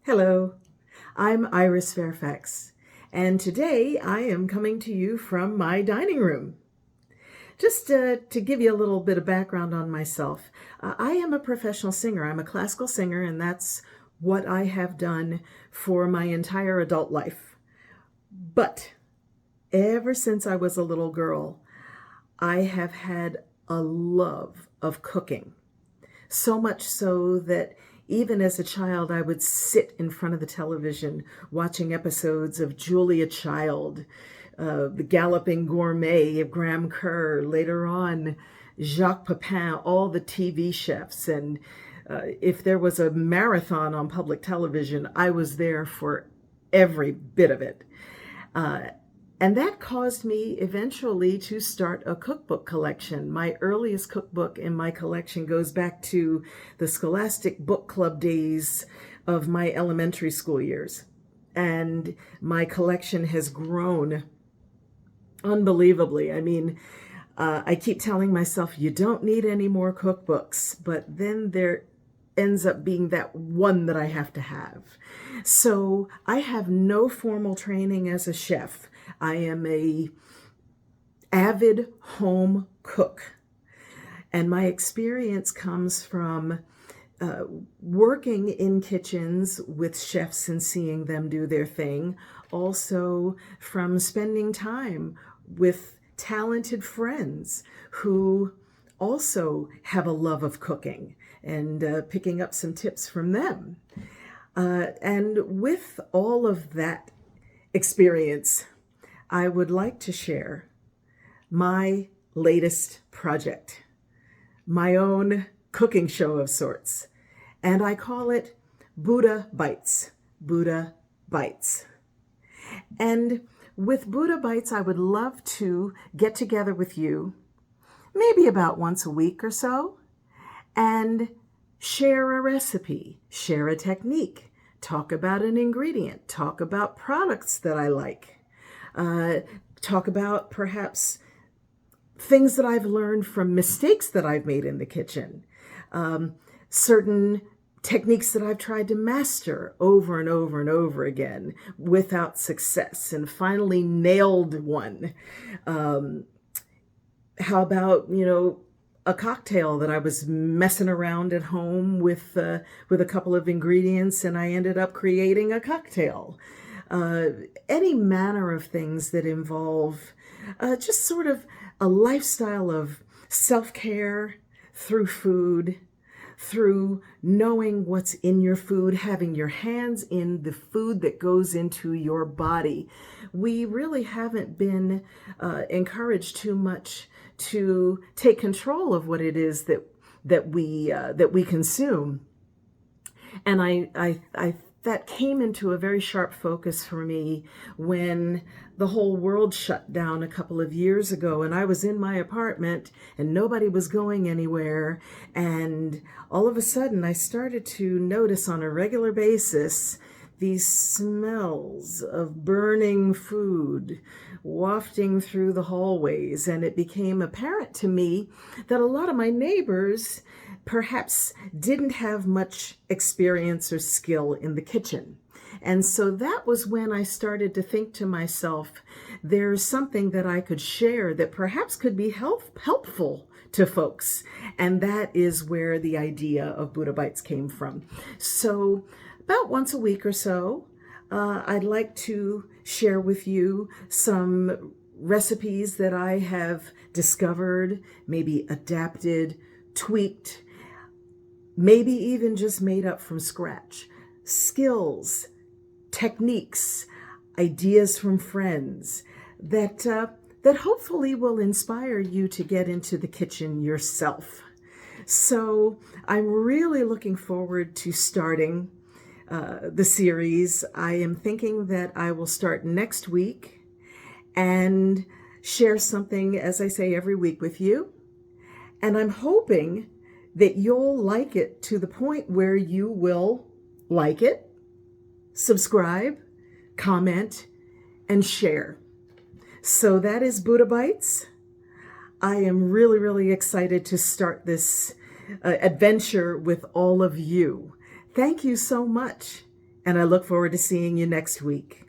Hello, I'm Iris Fairfax, and today I am coming to you from my dining room. Just to give you a little bit of background on myself, I am a professional singer. I'm a classical singer, and that's what I have done for my entire adult life. But ever since I was a little girl, I have had a love of cooking. So much so that even as a child, I would sit in front of the television watching episodes of Julia Child, The Galloping Gourmet of Graham Kerr, later on Jacques Pepin, all the TV chefs. And if there was a marathon on public television, I was there for every bit of it. And that caused me eventually to start a cookbook collection. My earliest cookbook in my collection goes back to the Scholastic Book Club days of my elementary school years. And my collection has grown unbelievably. I keep telling myself, you don't need any more cookbooks, but then there ends up being that one that I have to have. So I have no formal training as a chef. I am a avid home cook, and my experience comes from working in kitchens with chefs and seeing them do their thing, also from spending time with talented friends who also have a love of cooking and picking up some tips from them. And with all of that experience, I would like to share my latest project, my own cooking show of sorts, and I call it Buddha Bites. Buddha Bites. And with Buddha Bites, I would love to get together with you, maybe about once a week or so, and share a recipe, share a technique, talk about an ingredient, talk about products that I like. Talk about perhaps things that I've learned from mistakes that I've made in the kitchen, certain techniques that I've tried to master over and over and over again without success and finally nailed one. How about, a cocktail that I was messing around at home with a couple of ingredients and I ended up creating a cocktail. Any manner of things that involve just sort of a lifestyle of self-care through food, through knowing what's in your food, having your hands in the food that goes into your body. We really haven't been encouraged too much to take control of what it is that we consume. And I that came into a very sharp focus for me when the whole world shut down a couple of years ago and I was in my apartment and nobody was going anywhere. And all of a sudden I started to notice on a regular basis these smells of burning food wafting through the hallways. And it became apparent to me that a lot of my neighbors perhaps didn't have much experience or skill in the kitchen. And so that was when I started to think to myself, there's something that I could share that perhaps could be helpful to folks. And that is where the idea of Buddha Bites came from. So about once a week or so, I'd like to share with you some recipes that I have discovered, maybe adapted, tweaked, maybe even just made up from scratch. Skills, techniques, ideas from friends that hopefully will inspire you to get into the kitchen yourself. So I'm really looking forward to starting the series. I am thinking that I will start next week and share something, as I say, every week with you. And I'm hoping that you'll like it to the point where you will like it, subscribe, comment, and share. So that is Buddha Bites. I am really, really excited to start this adventure with all of you. Thank you so much, and I look forward to seeing you next week.